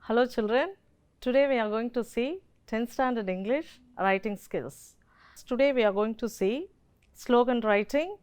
Hello children, today we are going to see 10th standard English writing skills. Today we are going to see slogan writing,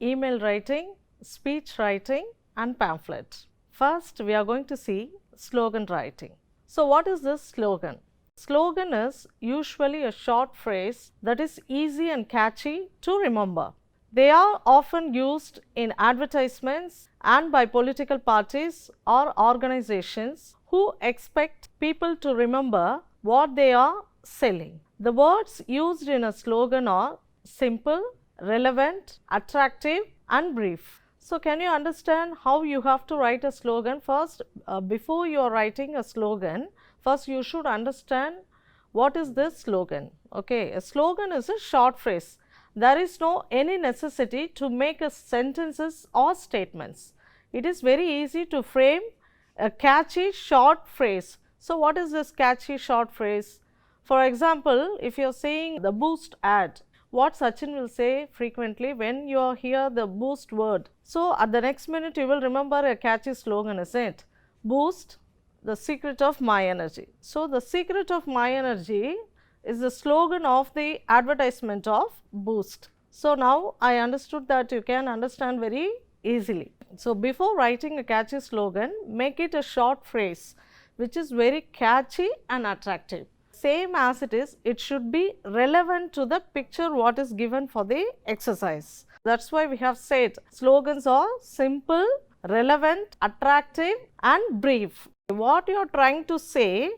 email writing, speech writing and pamphlet. First we are going to see slogan writing. So what is this slogan? Slogan is usually a short phrase that is easy and catchy to remember. They are often used in advertisements and by political parties or organizations who expect people to remember what they are selling. The words used in a slogan are simple, relevant, attractive and brief. So can you understand how you have to write a slogan? First, before you are writing a slogan, first you should understand what is this slogan. Okay, a slogan is a short phrase. There is no any necessity to make a sentences or statements. It is very easy to frame a catchy short phrase. So what is this catchy short phrase? For example, if you are saying the boost ad, what Sachin will say frequently when you hear the boost word. So at the next minute you will remember a catchy slogan, is it? Boost, the secret of my energy. So the secret of my energy is the slogan of the advertisement of Boost. So now I understood that you can understand very easily. So before writing a catchy slogan, make it a short phrase which is very catchy and attractive. Same as it is, it should be relevant to the picture what is given for the exercise. That's why we have said slogans are simple, relevant, attractive and brief. What you are trying to say,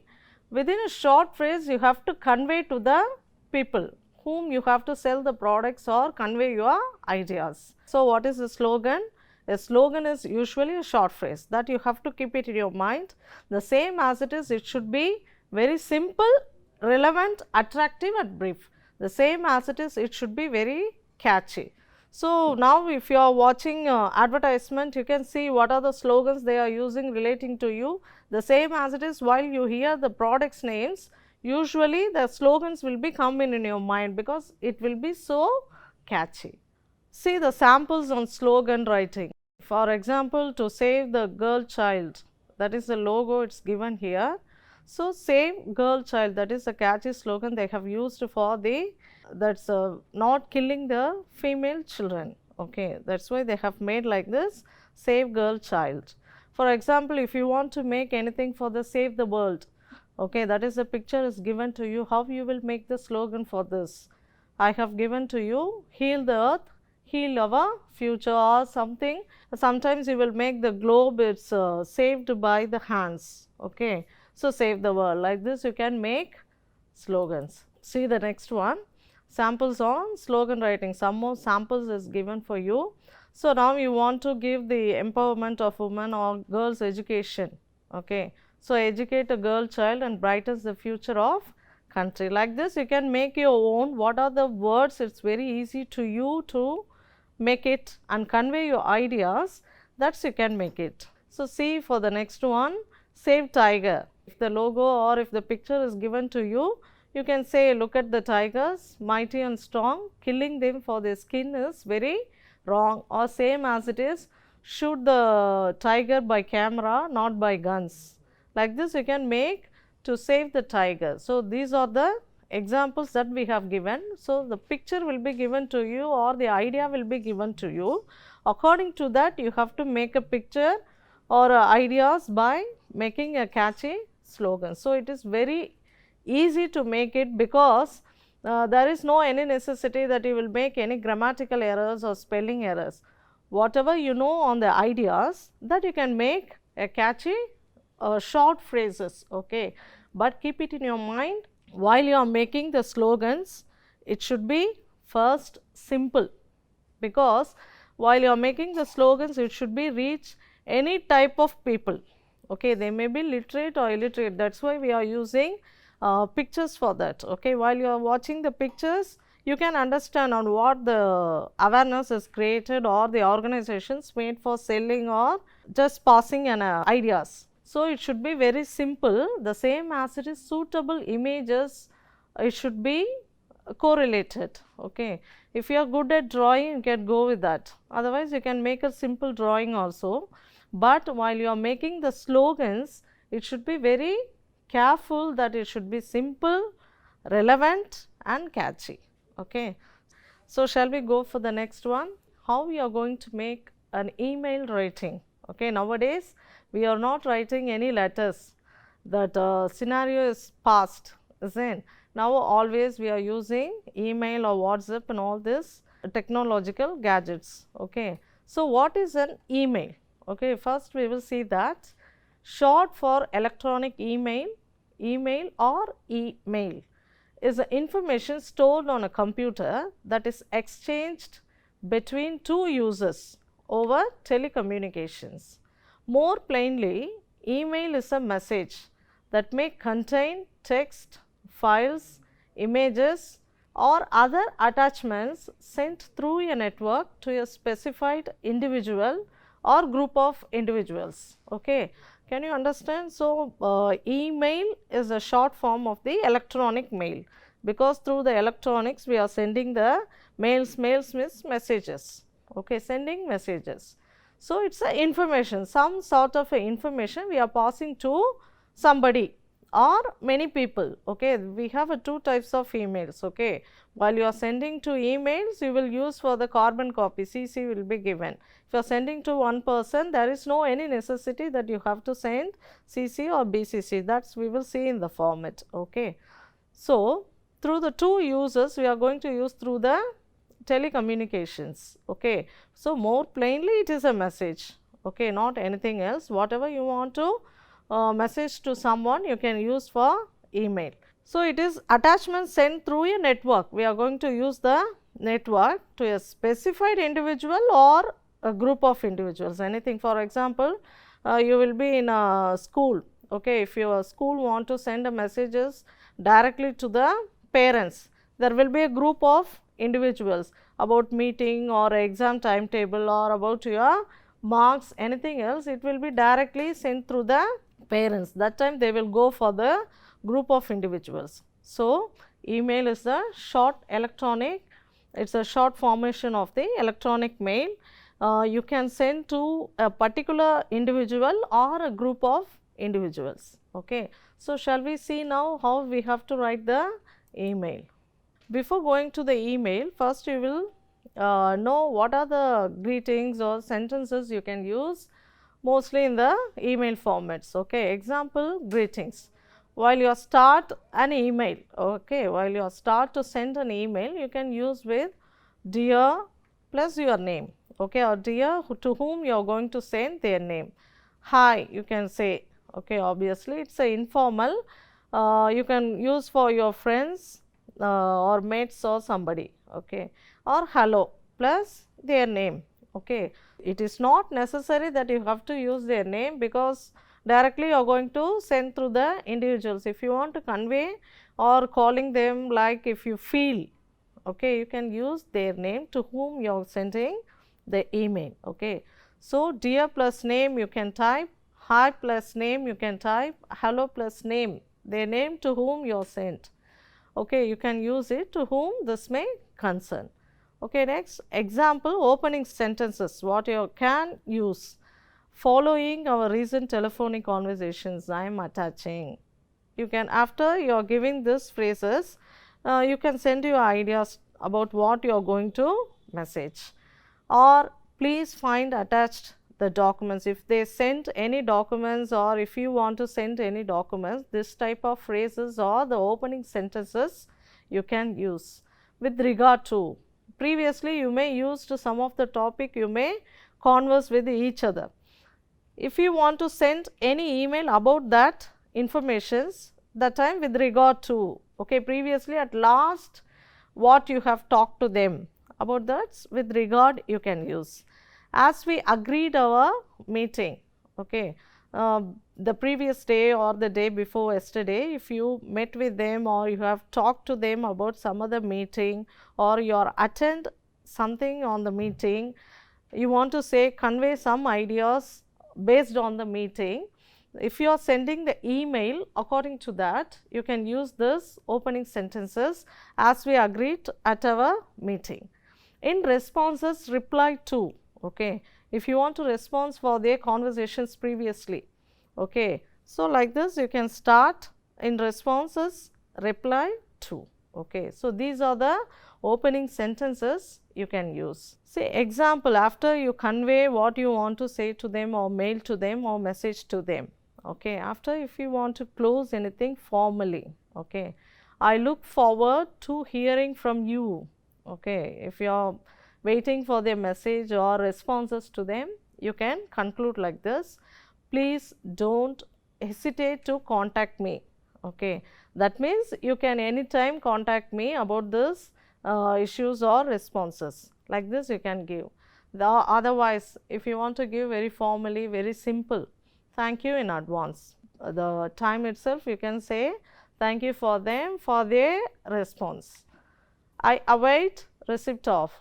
within a short phrase you have to convey to the people whom you have to sell the products or convey your ideas. So what is a slogan? A slogan is usually a short phrase that you have to keep it in your mind. The same as it is, it should be very simple, relevant, attractive and brief. The same as it is, it should be very catchy. So now if you are watching advertisement, you can see what are the slogans they are using relating to you. The same as it is, while you hear the products names, usually the slogans will be coming in your mind because it will be so catchy. See the samples on slogan writing. For example, to save the girl child, that is the logo, it's given here. So save girl child, that is a catchy slogan they have used for the that's not killing the female children. Okay, that's why they have made like this, save girl child. For example, if you want to make anything for the save the world, okay, that is the picture is given to you, how you will make the slogan for this. I have given to you, heal the earth, heal our future or something. Sometimes you will make the globe, it's saved by the hands. Okay, so save the world. Like this you can make slogans. See the next one, samples on slogan writing. Some more samples is given for you. So now you want to give the empowerment of women or girls education. Okay, so educate a girl child and brightens the future of country. Like this you can make your own. What are the words? It's very easy to you to make it and convey your ideas. That's you can make it. So see for the next one, save tiger. If the logo or if the picture is given to you, you can say look at the tigers, mighty and strong, killing them for their skin is very wrong. Or same as it is, shoot the tiger by camera, not by guns. Like this you can make to save the tiger. So these are the examples that we have given. So the picture will be given to you or the idea will be given to you. According to that you have to make a picture or ideas by making a catchy slogan. So it is very easy to make it because there is no any necessity that you will make any grammatical errors or spelling errors. Whatever you know on the ideas, that you can make a catchy short phrases. Okay, but keep it in your mind while you are making the slogans, it should be first simple, because while you are making the slogans it should be reach any type of people. Okay, they may be literate or illiterate, that's why we are using pictures for that. Okay, while you are watching the pictures you can understand on what the awareness is created or the organizations made for selling or just passing an ideas. So it should be very simple. The same as it is, suitable images, it should be correlated. Okay, if you are good at drawing you can go with that, otherwise you can make a simple drawing also. But while you are making the slogans, it should be very careful that it should be simple, relevant and catchy. Okay. So shall we go for the next one? How we are going to make an email writing? Okay, nowadays we are not writing any letters. That scenario is past, isn't? Now always we are using email or WhatsApp and all this technological gadgets. Okay. So what is an email? Okay, first we will see that short for electronic email, email or e-mail is the information stored on a computer that is exchanged between two users over telecommunications. More plainly, email is a message that may contain text, files, images or other attachments sent through a network to a specified individual or group of individuals. Okay. Can you understand? So, email is a short form of the electronic mail, because through the electronics we are sending the mails means messages. Okay, sending messages. So, it is a information, some sort of a information we are passing to somebody or many people. Okay, we have two types of emails. Okay, while you are sending to emails, you will use for the carbon copy, CC will be given. If you are sending to one person, there is no any necessity that you have to send CC or BCC, that's we will see in the format. Okay. So, through the two users, we are going to use through the telecommunications. Okay. So, more plainly it is a message. Okay, not anything else. Whatever you want to message to someone, you can use for email. So, it is attachment sent through a network. We are going to use the network to a specified individual or a group of individuals, anything. For example, you will be in a school. Okay, if your school want to send a messages directly to the parents, there will be a group of individuals about meeting or exam timetable or about your marks, anything else, it will be directly sent through the parents. That time they will go for the group of individuals. So, email is a short electronic, it is a short formation of the electronic mail. You can send to a particular individual or a group of individuals. Okay. So, shall we see now how we have to write the email? Before going to the email, first you will know what are the greetings or sentences you can use mostly in the email formats. Okay. Example, greetings. While you start an email, okay, while you start to send an email, you can use with dear plus your name. Okay, or dear to whom you are going to send their name. Hi, you can say. Okay, obviously it is a informal. You can use for your friends or mates or somebody. Okay, or hello plus their name. Okay, it is not necessary that you have to use their name, because directly you are going to send through the individuals. If you want to convey or calling them, like if you feel, okay, you can use their name to whom you are sending the email. Okay. So, dear plus name you can type, hi plus name you can type, hello plus name, their name to whom you are sent. Okay, you can use it to whom this may concern. Okay, next example, opening sentences, what you can use. Following our recent telephonic conversations, I am attaching. You can, after you are giving these phrases, you can send your ideas about what you are going to message. Or please find attached the documents. If they send any documents, or if you want to send any documents, this type of phrases or the opening sentences you can use. With regard to, previously you may use to some of the topic, you may converse with each other. If you want to send any email about that informations, that time with regard to, okay, previously at last what you have talked to them about, that with regard you can use. As we agreed our meeting, okay, the previous day or the day before yesterday, if you met with them or you have talked to them about some other meeting, or you are attend something on the meeting, you want to say convey some ideas based on the meeting. If you are sending the email according to that, you can use this opening sentences, as we agreed at our meeting. In responses, reply to, okay, if you want to respond for their conversations previously. Okay, so like this you can start in responses, reply to. Okay, so these are the opening sentences you can use. Say example, after you convey what you want to say to them or mail to them or message to them. Okay, after if you want to close anything formally. Okay, I look forward to hearing from you. Okay, if you are waiting for their message or responses to them, you can conclude like this: please don't hesitate to contact me. Okay, that means you can anytime contact me about this issues or responses. Like this you can give. Otherwise, if you want to give very formally, very simple, thank you in advance. The time itself you can say thank you for them for their response. I await receipt of.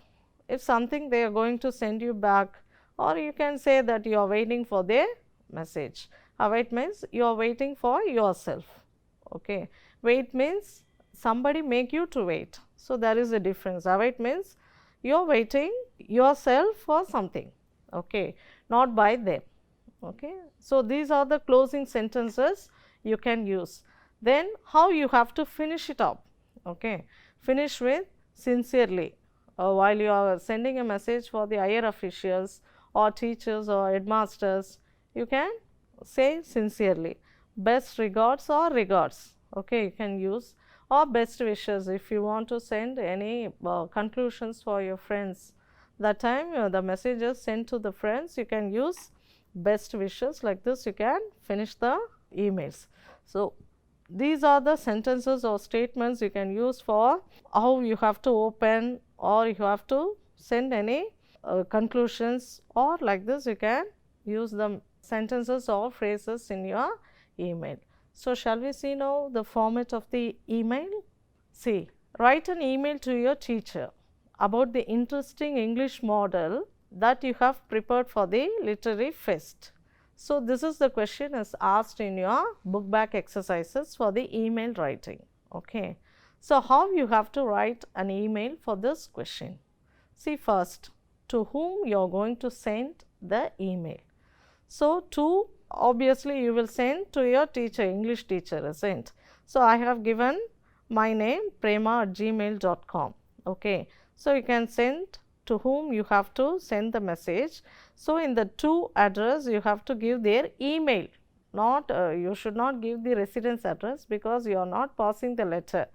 If something they are going to send you back, or you can say that you are waiting for their message. Await means you are waiting for yourself. Okay, wait means somebody make you to wait. So there is a difference. Await means you are waiting yourself for something. Okay, not by them. Okay, so these are the closing sentences you can use. Then how you have to finish it up. Okay, finish with sincerely. While you are sending a message for the higher officials or teachers or headmasters, you can say sincerely. Best regards or regards. Okay, you can use, or best wishes if you want to send any conclusions for your friends. That time the messages sent to the friends, you can use best wishes. Like this you can finish the emails. So these are the sentences or statements you can use for how you have to open or you have to send any conclusions, or like this you can use the sentences or phrases in your email. So shall we see now the format of the email? See, write an email to your teacher about the interesting English model that you have prepared for the literary fest. So this is the question is asked in your book back exercises for the email writing. Okay, so how you have to write an email for this question? See, first, to whom you are going to send the email. So to, obviously you will send to your teacher, English teacher, isn't? So I have given my name prema@gmail.com. Okay, so you can send to whom you have to send the message. So in the to address you have to give their email, not you should not give the residence address, because you are not passing the letter.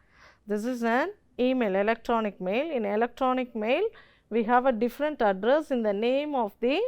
This is an email, electronic mail. In electronic mail we have a different address in the name of the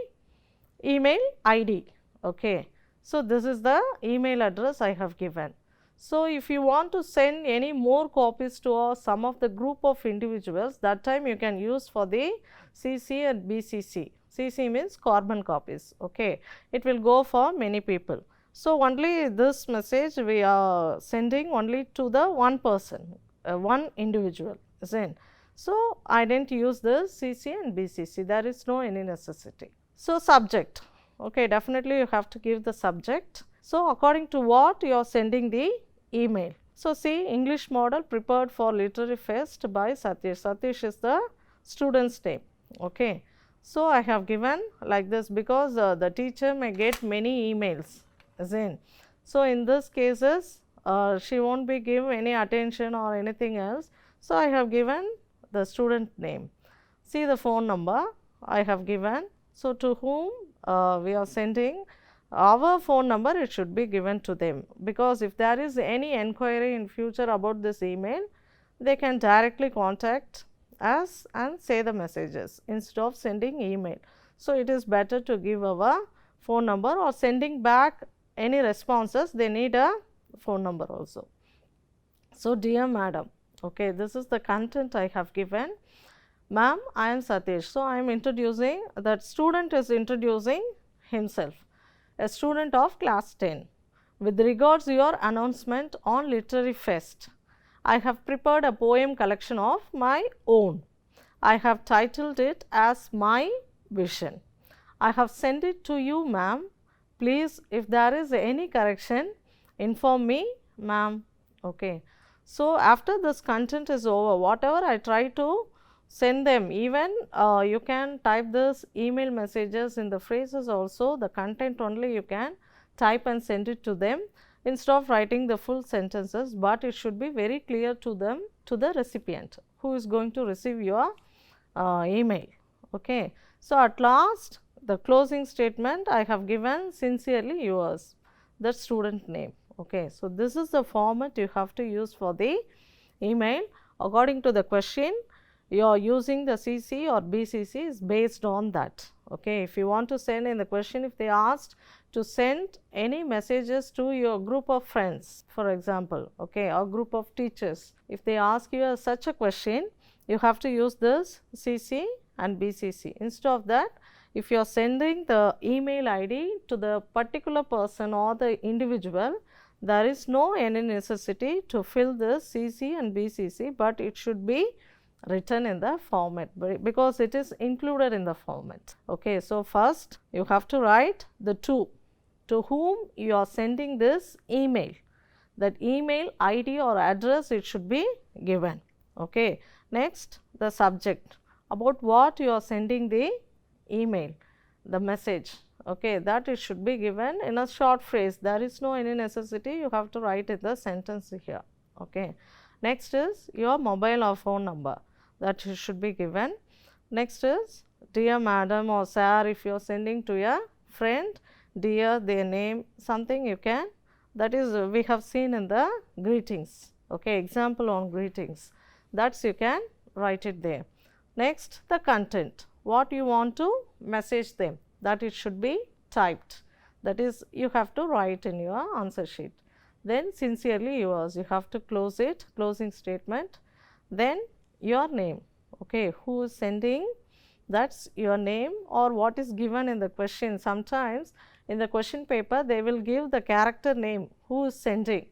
email ID. Okay, so this is the email address I have given. So if you want to send any more copies to some of the group of individuals, that time you can use for the CC and BCC. CC means carbon copies. Okay, it will go for many people. So only this message we are sending only to the one person, one individual, isn't? So I didn't use the CC and BCC. There is no any necessity. So subject. Okay, definitely you have to give the subject. So according to what you are sending the email. So see, English model prepared for literary fest by Satish. Satish is the student's name. Okay, so I have given like this because the teacher may get many emails, isn't? So in this cases she won't be give any attention or anything else. So I have given the student name. See the phone number I have given. So to whom we are sending our phone number, it should be given to them, because if there is any enquiry in future about this email, they can directly contact us and say the messages instead of sending email. So it is better to give our phone number, or sending back any responses they need a phone number also. So dear madam, okay, this is the content I have given. Ma'am, I am Satish. So I am introducing, that student is introducing himself, a student of class 10. With regards to your announcement on literary fest, I have prepared a poem collection of my own. I have titled it as My Vision. I have sent it to you, ma'am. Please, if there is any correction, inform me, ma'am. Okay. So after this content is over, whatever I try to send them, even you can type this email messages in the phrases also, the content only you can type and send it to them. instead of writing the full sentences, but it should be very clear to them, to the recipient who is going to receive your email. Okay. So, at last the closing statement I have given sincerely yours, the student name. Okay. So, this is the format you have to use for the email. According to the question, you are using the CC or BCC is based on that. Okay. If you want to send in the question, if they asked to send any messages to your group of friends, for example, okay, or group of teachers, if they ask you such a question, you have to use this CC and BCC. Instead of that, if you are sending the email ID to the particular person or the individual, there is no any necessity to fill this CC and BCC, but it should be written in the format because it is included in the format. Okay. So, first you have to write the to whom you are sending this email, that email ID or address it should be given. Okay. Next, the subject, about what you are sending the email, the message, okay, that it should be given in a short phrase. There is no any necessity, you have to write in the sentence here. Okay. Next is your mobile or phone number, that should be given. Next is dear madam or sir, if you are sending to a friend, dear, their name, something you can, that is we have seen in the greetings. Okay. Example on greetings, that's you can write it there. Next, the content, what you want to message them, that it should be typed, that is you have to write in your answer sheet. Then sincerely yours, you have to close it, closing statement. Then your name, okay, who is sending, that's your name or what is given in the question. Sometimes in the question paper they will give the character name, who is sending,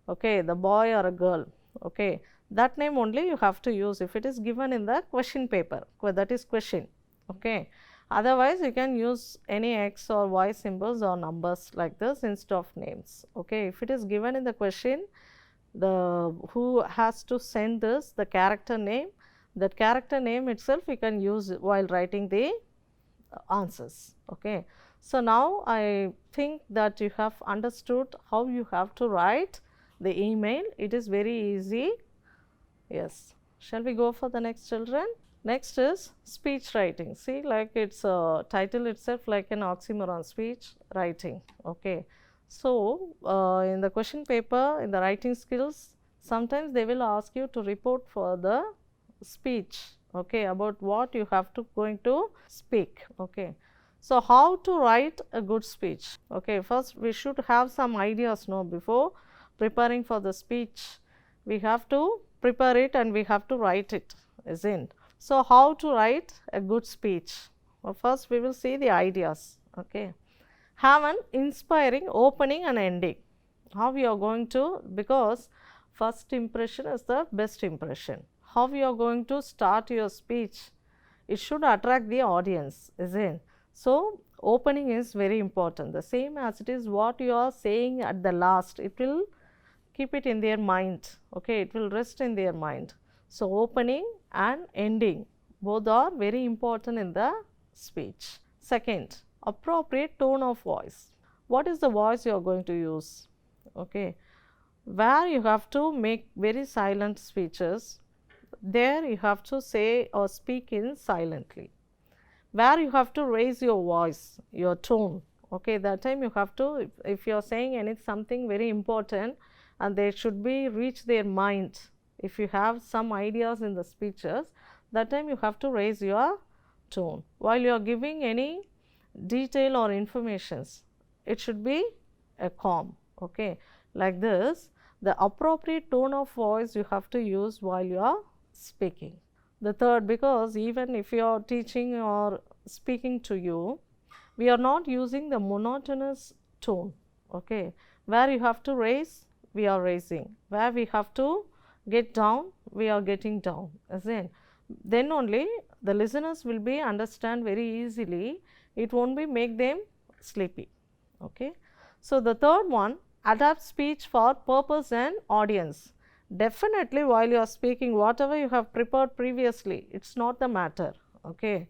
okay, the boy or a girl. Okay. That name only you have to use if it is given in the question paper, that is question. Okay. Otherwise, you can use any X or Y symbols or numbers like this instead of names. Okay. If it is given in the question, the who has to send this, the character name, that character name itself you can use while writing the answers. Okay. So, now I think that you have understood how you have to write the email. It is very easy. Yes. Shall we go for the next, children? Next is speech writing. See, like its title itself like an oxymoron, speech writing. Okay. So, in the question paper, in the writing skills, sometimes they will ask you to report for the speech, okay, about what you have to going to speak. Okay. So, how to write a good speech? Okay. First, we should have some ideas, no, before preparing for the speech. We have to prepare it and we have to write it, isn't it? So, how to write a good speech? Well, first we will see the ideas. Okay. Have an inspiring opening and ending. How we are going to, because first impression is the best impression. How we are going to start your speech? It should attract the audience, isn't it? So, opening is very important. The same as it is what you are saying at the last, it will keep it in their mind. Okay, it will rest in their mind. So, opening and ending both are very important in the speech. Second, appropriate tone of voice. What is the voice you are going to use? Okay, where you have to make very silent speeches, there you have to say or speak in silently. Where you have to raise your voice, your tone, okay, that time you have to, if you are saying anything something very important and they should be reach their mind, if you have some ideas in the speeches, that time you have to raise your tone. While you are giving any detail or informations, it should be a calm. Okay. Like this, the appropriate tone of voice you have to use while you are speaking. The third, because even if you are teaching or speaking to you, we are not using the monotonous tone. Okay. Where you have to raise, we are raising. Where we have to get down, we are getting down, isn't it? Then only the listeners will be understand very easily. It won't be make them sleepy. Okay. So, the third one, adapt speech for purpose and audience. Definitely while you are speaking, whatever you have prepared previously, it's not the matter. Okay.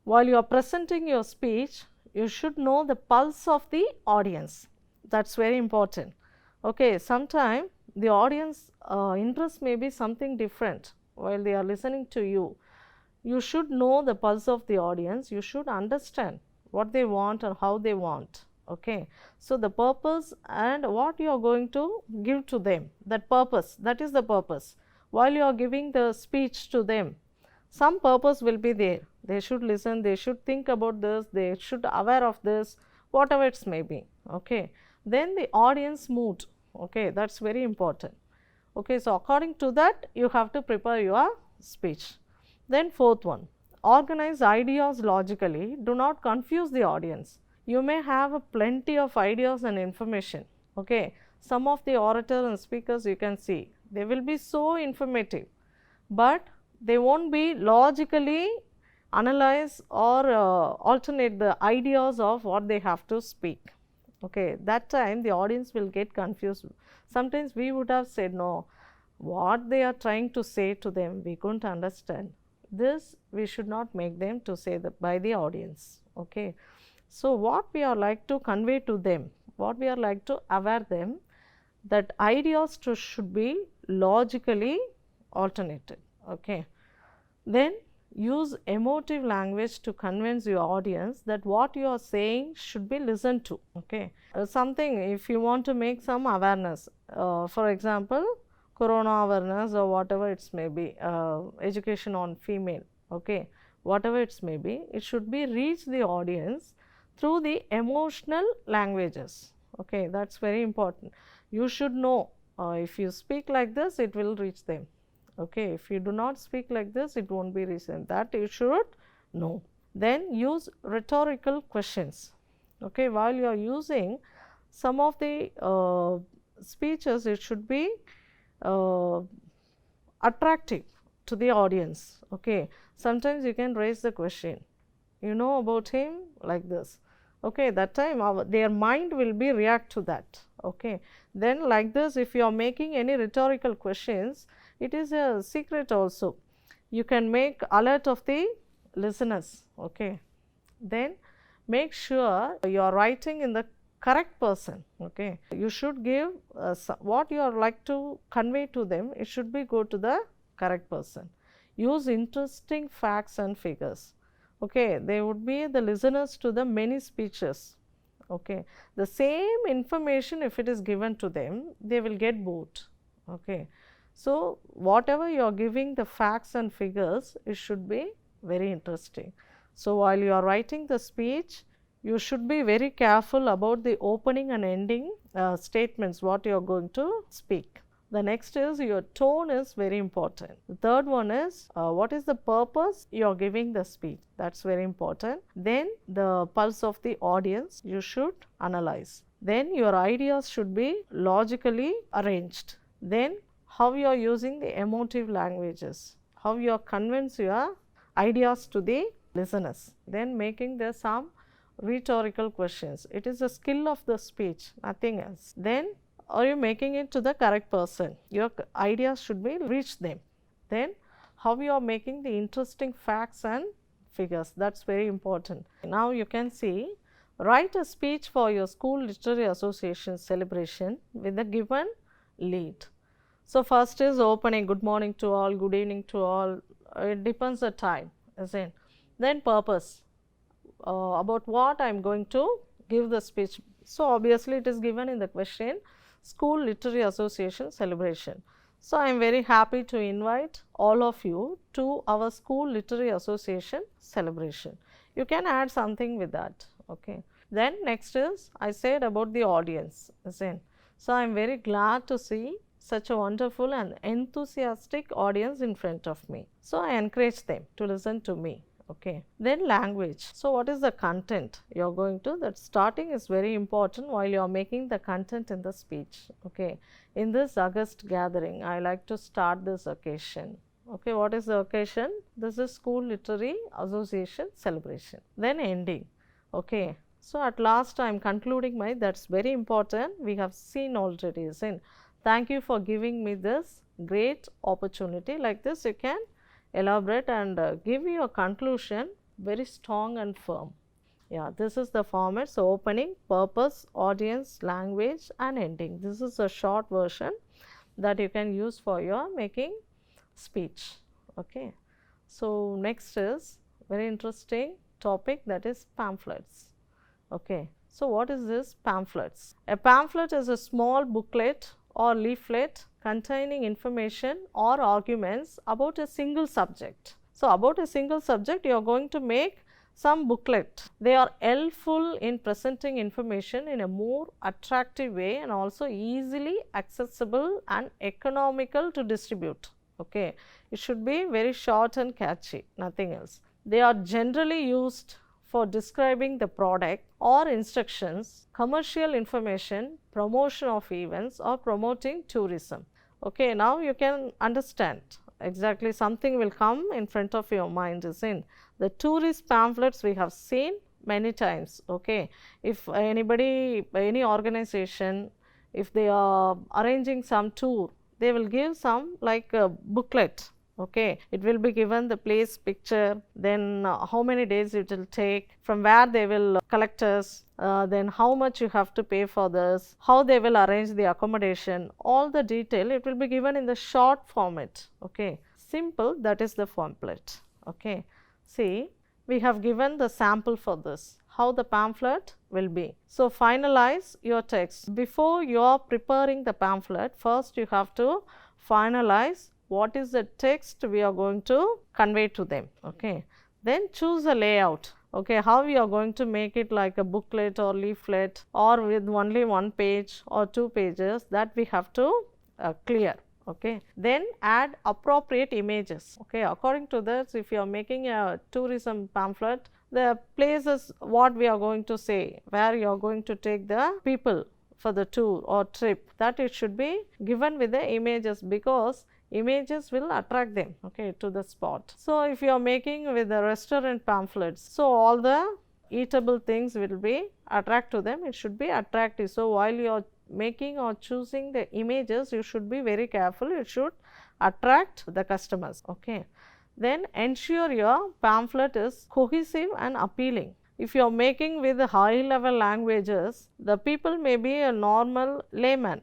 While you are presenting your speech, you should know the pulse of the audience. That's very important. Okay, sometimes the audience interest may be something different while they are listening to you. You should know the pulse of the audience. You should understand what they want and how they want. Okay, so the purpose and what you are going to give to them, that purpose, that is the purpose. While you are giving the speech to them, some purpose will be there. They should listen, they should think about this, they should aware of this, whatever it may be. Okay, then the audience mood. Okay, that's very important. Okay, so according to that you have to prepare your speech. Then fourth one, organize ideas logically. Do not confuse the audience. You may have a plenty of ideas and information. Okay, some of the orators and speakers you can see, they will be so informative, but they won't be logically analyze or alternate the ideas of what they have to speak. Okay, that time the audience will get confused. Sometimes we would have said, no, what they are trying to say to them, we couldn't understand. This we should not make them to say that by the audience. Okay, so what we are like to convey to them, what we are like to aware them, that ideas should be logically alternated. Okay, then use emotive language to convince your audience that what you are saying should be listened to. Okay, something, if you want to make some awareness, for example, corona awareness or whatever it may be, education on female, okay, whatever it may be, it should be reach the audience through the emotional languages. Okay, that's very important. You should know, if you speak like this, it will reach them. Okay, if you do not speak like this, it won't be reason. That you should know. Then use rhetorical questions. Okay, while you are using some of the speeches, it should be attractive to the audience. Okay, sometimes you can raise the question, you know about him, like this. Okay, that time their mind will be react to that. Okay, then like this, if you are making any rhetorical questions, it is a secret also. You can make alert of the listeners. Okay, then make sure you are writing in the correct person. Okay, you should give what you are like to convey to them, it should be go to the correct person. Use interesting facts and figures. Okay, they would be the listeners to the many speeches. Okay, the same information, if it is given to them, they will get bored. Okay, so whatever you are giving the facts and figures, it should be very interesting. So while you are writing the speech, you should be very careful about the opening and ending statements what you are going to speak. The next is your tone is very important. The third one is what is the purpose you are giving the speech. That's very important. Then the pulse of the audience you should analyze. Then your ideas should be logically arranged. Then how you are using the emotive languages, how you are convince your ideas to the listeners. Then making the some rhetorical questions. It is a skill of the speech, nothing else. Then are you making it to the correct person? Your ideas should be reach them. Then how you are making the interesting facts and figures, that's very important. Now you can see, write a speech for your school literary association celebration with the given lead. So first is opening, good morning to all, good evening to all, it depends the time, isn't it? Then purpose, about what I am going to give the speech. So obviously it is given in the question, School Literary Association celebration. So I am very happy to invite all of you to our School Literary Association celebration. You can add something with that. Okay. Then next is, I said about the audience, isn't it? So I am very glad to see such a wonderful and enthusiastic audience in front of me. So I encourage them to listen to me. Okay. Then language. So what is the content you are going to, that starting is very important while you are making the content in the speech. Okay. In this August gathering, I like to start this occasion. Okay, what is the occasion? This is School Literary Association celebration. Then ending. Okay. So at last I am concluding my, that's very important, we have seen already, isn't it? Thank you for giving me this great opportunity. Like this you can elaborate and give your conclusion very strong and firm. Yeah, this is the format. So opening, purpose, audience, language and ending. This is a short version that you can use for your making speech. Okay. So next is very interesting topic, that is pamphlets. Okay. So what is this pamphlets? A pamphlet is a small booklet or leaflet containing information or arguments about a single subject. So about a single subject you are going to make some booklet. They are helpful in presenting information in a more attractive way and also easily accessible and economical to distribute. Okay. It should be very short and catchy, nothing else. They are generally used for describing the product or instructions, commercial information, promotion of events or promoting tourism. Okay, now you can understand exactly, something will come in front of your mind, isn't the tourist pamphlets we have seen many times. Okay, if anybody, any organization, if they are arranging some tour, they will give some like a booklet. Okay, it will be given the place picture, then how many days it will take, from where they will collect us, then how much you have to pay for this, how they will arrange the accommodation, all the detail it will be given in the short format. Okay, simple, that is the pamphlet. Okay, see, we have given the sample for this, how the pamphlet will be. So finalize your text. Before you are preparing the pamphlet, first you have to finalize what is the text we are going to convey to them. Okay, then choose a layout. Okay, how we are going to make it, like a booklet or leaflet or with only one page or 2 pages, that we have to clear. Okay, then add appropriate images. Okay, according to this, if you are making a tourism pamphlet, the places what we are going to say, where you are going to take the people for the tour or trip, that it should be given with the images, because images will attract them, okay, to the spot. So if you are making with the restaurant pamphlets, so all the eatable things will be attract to them, it should be attractive. So while you are making or choosing the images, you should be very careful, it should attract the customers. Okay, then ensure your pamphlet is cohesive and appealing. If you are making with high level languages, the people may be a normal layman.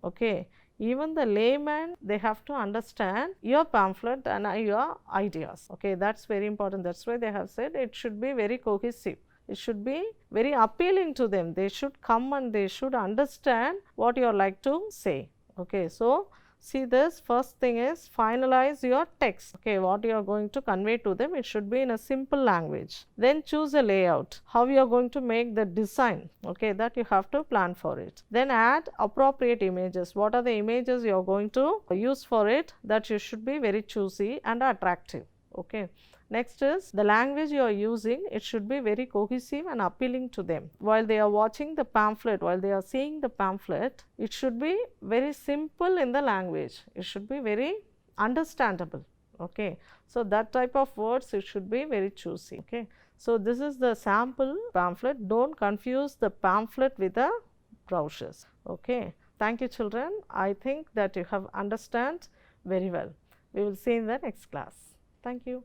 Okay, even the layman, they have to understand your pamphlet and your ideas. Okay, that's very important. That's why they have said it should be very cohesive. It should be very appealing to them. They should come and they should understand what you are like to say. Okay, so see, this first thing is finalize your text. Okay, what you are going to convey to them, it should be in a simple language. Then choose a layout, how you are going to make the design. Okay, that you have to plan for it. Then add appropriate images. What are the images you are going to use for it, that you should be very choosy and attractive. Okay, next is the language you are using, it should be very cohesive and appealing to them. While they are watching the pamphlet, while they are seeing the pamphlet, it should be very simple in the language, it should be very understandable. Okay, so that type of words it should be very choosy. Okay, so this is the sample pamphlet. Don't confuse the pamphlet with the brochures. Okay, thank you children. I think that you have understand very well. We will see in the next class. Thank you.